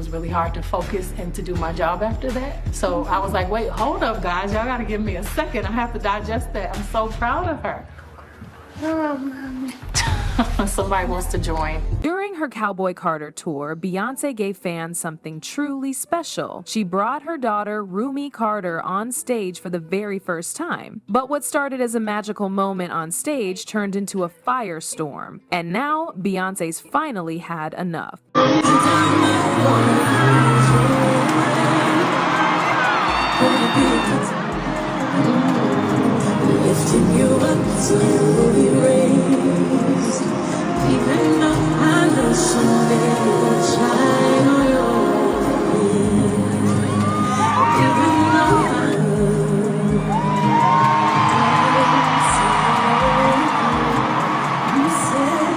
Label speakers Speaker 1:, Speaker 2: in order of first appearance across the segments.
Speaker 1: was really hard to focus and to do my job after that. So I was like, wait, hold up, guys. Y'all gotta give me a second. I have to digest that. I'm so proud of her. Somebody wants to join.
Speaker 2: During her Cowboy Carter tour, Beyonce gave fans something truly special. She brought her daughter, Rumi Carter, on stage for the very first time. But what started as a magical moment on stage turned into a firestorm. And now, Beyonce's finally had enough.
Speaker 3: Lifting you up to be raised, even though I know someday will shine on your way. Even though I know you said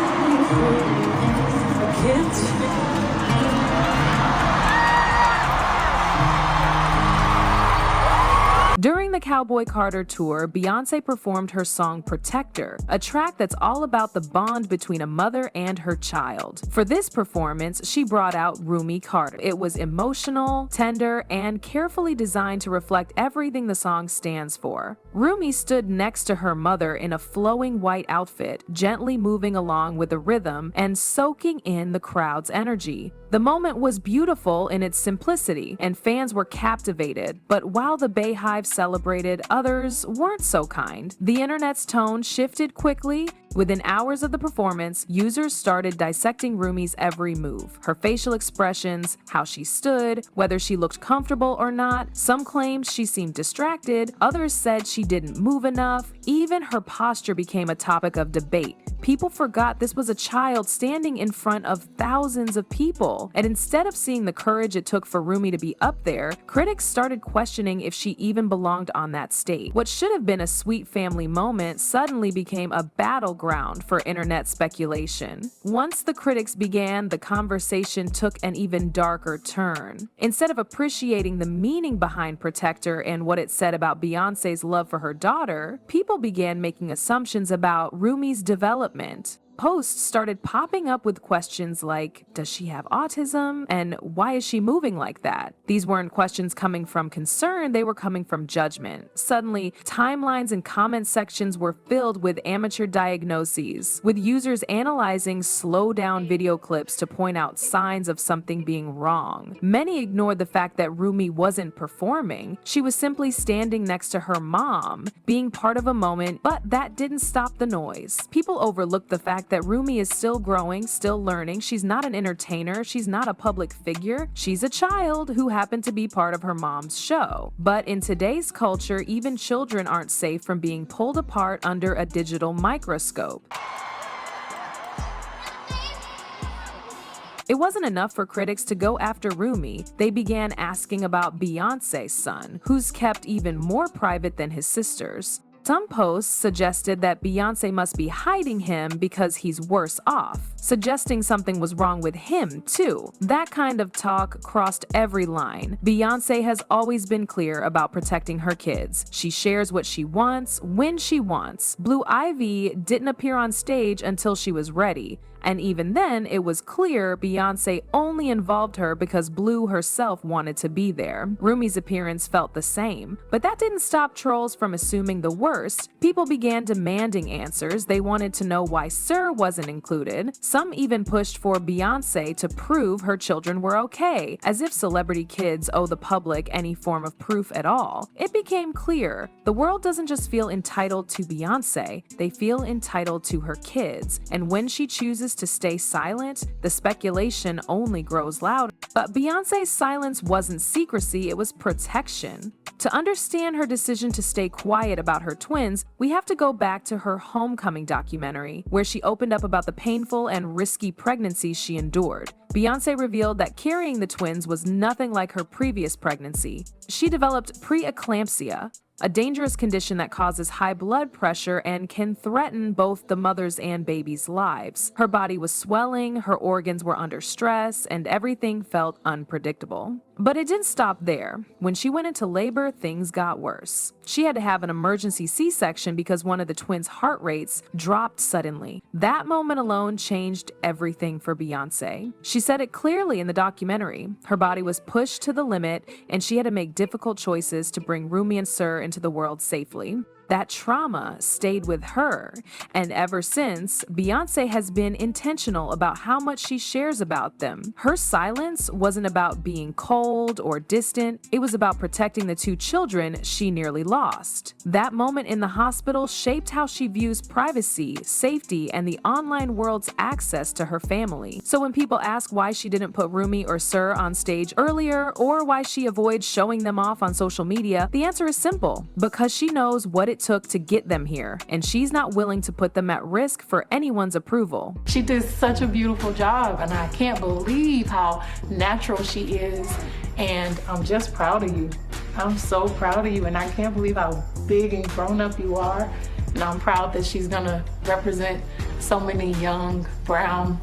Speaker 3: I can't.
Speaker 2: During the Cowboy Carter tour, Beyonce performed her song Protector, a track that's all about the bond between a mother and her child. For this performance, she brought out Rumi Carter. It was emotional, tender, and carefully designed to reflect everything the song stands for. Rumi stood next to her mother in a flowing white outfit, gently moving along with the rhythm and soaking in the crowd's energy. The moment was beautiful in its simplicity, and fans were captivated, but while the Bayhive celebrated, others weren't so kind. The internet's tone shifted quickly. Within hours of the performance, users started dissecting Rumi's every move, her facial expressions, how she stood, whether she looked comfortable or not. Some claimed she seemed distracted, others said she didn't move enough. Even her posture became a topic of debate. People forgot this was a child standing in front of thousands of people. And instead of seeing the courage it took for Rumi to be up there, critics started questioning if she even belonged on that stage. What should have been a sweet family moment suddenly became a battleground for internet speculation. Once the critics began, the conversation took an even darker turn. Instead of appreciating the meaning behind Protector and what it said about Beyonce's love for her daughter, people began making assumptions about Rumi's development. Posts started popping up with questions like, does she have autism? And why is she moving like that? These weren't questions coming from concern, they were coming from judgment. Suddenly, timelines and comment sections were filled with amateur diagnoses, with users analyzing slow-down video clips to point out signs of something being wrong. Many ignored the fact that Rumi wasn't performing. She was simply standing next to her mom, being part of a moment, but that didn't stop the noise. People overlooked the fact that Rumi is still growing, still learning. She's not an entertainer. She's not a public figure. She's a child who happened to be part of her mom's show. But in today's culture, even children aren't safe from being pulled apart under a digital microscope. It wasn't enough for critics to go after Rumi. They began asking about Beyonce's son, who's kept even more private than his sisters. Some posts suggested that Beyonce must be hiding him because he's worse off, suggesting something was wrong with him too. That kind of talk crossed every line. Beyonce has always been clear about protecting her kids. She shares what she wants, when she wants. Blue Ivy didn't appear on stage until she was ready. And even then, it was clear Beyonce only involved her because Blue herself wanted to be there. Rumi's appearance felt the same. But that didn't stop trolls from assuming the worst. People began demanding answers. They wanted to know why Sir wasn't included. Some even pushed for Beyonce to prove her children were okay, as if celebrity kids owe the public any form of proof at all. It became clear the world doesn't just feel entitled to Beyonce, they feel entitled to her kids. And when she chooses to stay silent, the speculation only grows louder. But Beyonce's silence wasn't secrecy, it was protection. To understand her decision to stay quiet about her twins, we have to go back to her Homecoming documentary, where she opened up about the painful and risky pregnancies she endured. Beyonce revealed that carrying the twins was nothing like her previous pregnancy. She developed preeclampsia, a dangerous condition that causes high blood pressure and can threaten both the mother's and baby's lives. Her body was swelling, her organs were under stress, and everything felt unpredictable. But it didn't stop there. When she went into labor, things got worse. She had to have an emergency C-section because one of the twins' heart rates dropped suddenly. That moment alone changed everything for Beyonce. She said it clearly in the documentary. Her body was pushed to the limit, and she had to make difficult choices to bring Rumi and Sir into the world safely. That trauma stayed with her, and ever since, Beyonce has been intentional about how much she shares about them. Her silence wasn't about being cold or distant, it was about protecting the two children she nearly lost. That moment in the hospital shaped how she views privacy, safety, and the online world's access to her family. So when people ask why she didn't put Rumi or Sir on stage earlier, or why she avoids showing them off on social media, the answer is simple: because she knows what it took to get them here, and she's not willing to put them at risk for anyone's approval.
Speaker 1: She did such a beautiful job, and I can't believe how natural she is, and I'm just proud of you. I'm so proud of you, and I can't believe how big and grown up you are, and I'm proud that she's gonna represent so many young brown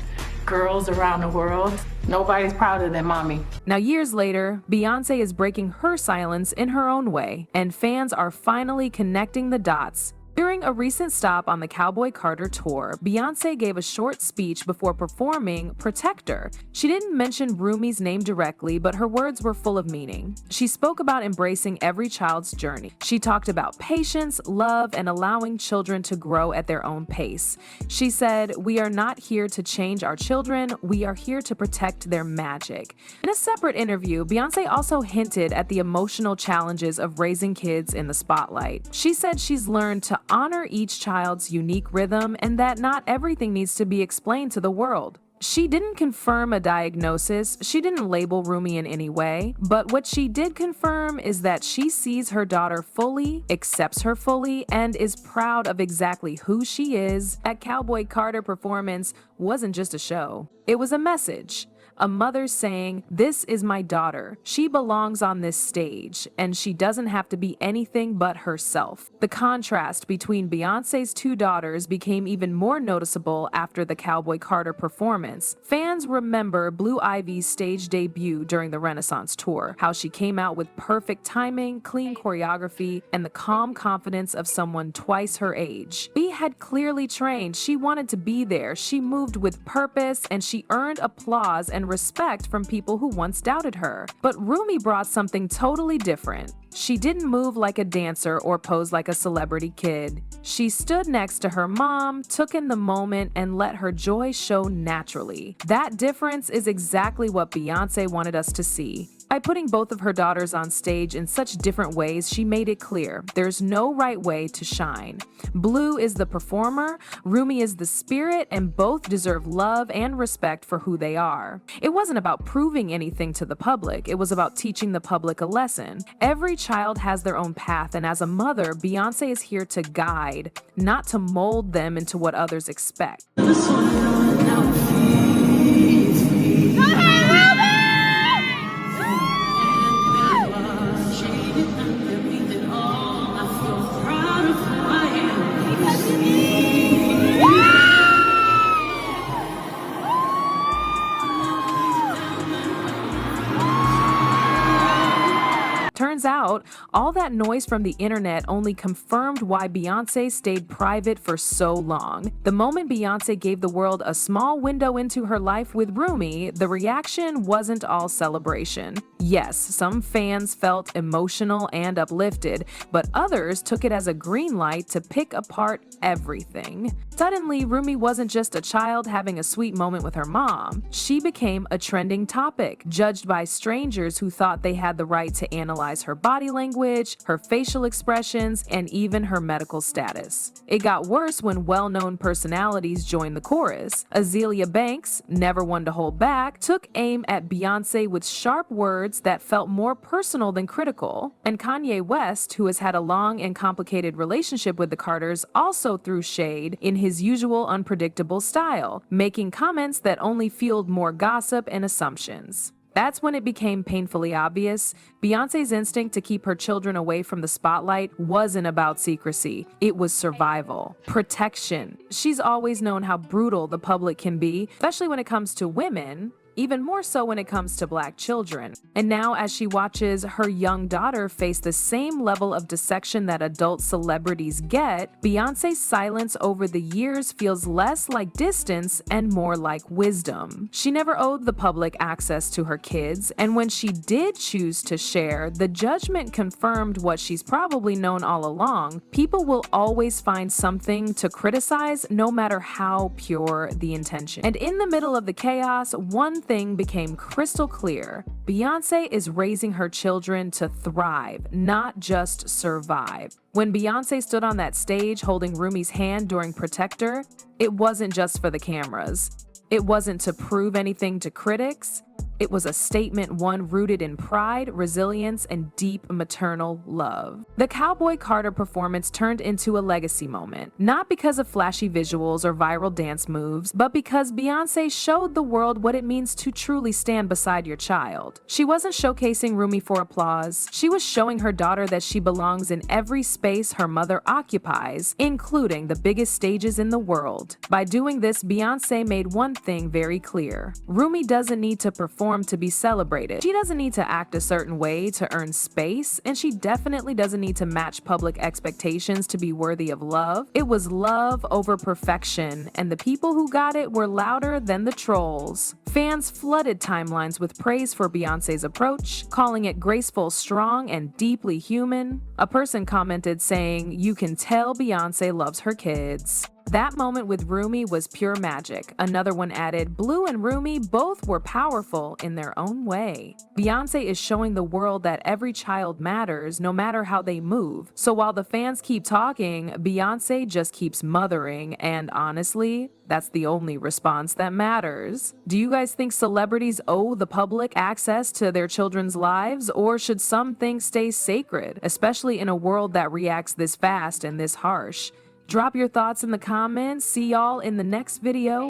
Speaker 1: girls around the world. Nobody's prouder than mommy.
Speaker 2: Now, years later, Beyonce is breaking her silence in her own way, and fans are finally connecting the dots. During a recent stop on the Cowboy Carter tour, Beyonce gave a short speech before performing Protector. She didn't mention Rumi's name directly, but her words were full of meaning. She spoke about embracing every child's journey. She talked about patience, love, and allowing children to grow at their own pace. She said, "We are not here to change our children, we are here to protect their magic." In a separate interview, Beyonce also hinted at the emotional challenges of raising kids in the spotlight. She said she's learned to honor each child's unique rhythm and that not everything needs to be explained to the world. She didn't confirm a diagnosis, she didn't label Rumi in any way, but what she did confirm is that she sees her daughter fully, accepts her fully, and is proud of exactly who she is. That Cowboy Carter performance wasn't just a show, it was a message. A mother saying, "This is my daughter. She belongs on this stage, and she doesn't have to be anything but herself." The contrast between Beyonce's two daughters became even more noticeable after the Cowboy Carter performance. Fans remember Blue Ivy's stage debut during the Renaissance tour, how she came out with perfect timing, clean choreography, and the calm confidence of someone twice her age. Bey had clearly trained. She wanted to be there. She moved with purpose, and she earned applause and respect from people who once doubted her. But Rumi brought something totally different. She didn't move like a dancer or pose like a celebrity kid. She stood next to her mom, took in the moment, and let her joy show naturally. That difference is exactly what Beyonce wanted us to see. By putting both of her daughters on stage in such different ways, she made it clear there's no right way to shine. Blue is the performer, Rumi is the spirit, and both deserve love and respect for who they are. It wasn't about proving anything to the public, it was about teaching the public a lesson. Every child has their own path, and as a mother, Beyonce is here to guide, not to mold them into what others expect. Turns out, all that noise from the internet only confirmed why Beyonce stayed private for so long. The moment Beyonce gave the world a small window into her life with Rumi, the reaction wasn't all celebration. Yes, some fans felt emotional and uplifted, but others took it as a green light to pick apart everything. Suddenly, Rumi wasn't just a child having a sweet moment with her mom. She became a trending topic, judged by strangers who thought they had the right to analyze her body language, her facial expressions, and even her medical status. It got worse when well-known personalities joined the chorus. Azealia Banks, never one to hold back, took aim at Beyonce with sharp words that felt more personal than critical. And Kanye West, who has had a long and complicated relationship with the Carters, also threw shade in his usual unpredictable style, making comments that only fueled more gossip and assumptions. That's when it became painfully obvious. Beyonce's instinct to keep her children away from the spotlight wasn't about secrecy. It was survival, protection. She's always known how brutal the public can be, especially when it comes to women. even more so when it comes to Black children. And now, as she watches her young daughter face the same level of dissection that adult celebrities get, Beyonce's silence over the years feels less like distance and more like wisdom. She never owed the public access to her kids, and when she did choose to share, the judgment confirmed what she's probably known all along. People will always find something to criticize, no matter how pure the intention. And in the middle of the chaos, one thing became crystal clear. Beyonce is raising her children to thrive, not just survive. When Beyonce stood on that stage holding Rumi's hand during Protector, it wasn't just for the cameras. It wasn't to prove anything to critics. It was a statement, one rooted in pride, resilience, and deep maternal love. The Cowboy Carter performance turned into a legacy moment, not because of flashy visuals or viral dance moves, but because Beyonce showed the world what it means to truly stand beside your child. She wasn't showcasing Rumi for applause. She was showing her daughter that she belongs in every space her mother occupies, including the biggest stages in the world. By doing this, Beyonce made one thing very clear. Rumi doesn't need to perform to be celebrated. She doesn't need to act a certain way to earn space, and she definitely doesn't need to match public expectations to be worthy of love. It was love over perfection, and the people who got it were louder than the trolls. Fans flooded timelines with praise for Beyonce's approach, calling it graceful, strong, and deeply human. A person commented saying, "You can tell Beyonce loves her kids." That moment with Rumi was pure magic. Another one added, "Blue and Rumi both were powerful in their own way." Beyonce is showing the world that every child matters, no matter how they move. So while the fans keep talking, Beyonce just keeps mothering, and honestly, that's the only response that matters. Do you guys think celebrities owe the public access to their children's lives, or should some things stay sacred, especially in a world that reacts this fast and this harsh? Drop your thoughts in the comments. See y'all in the next video.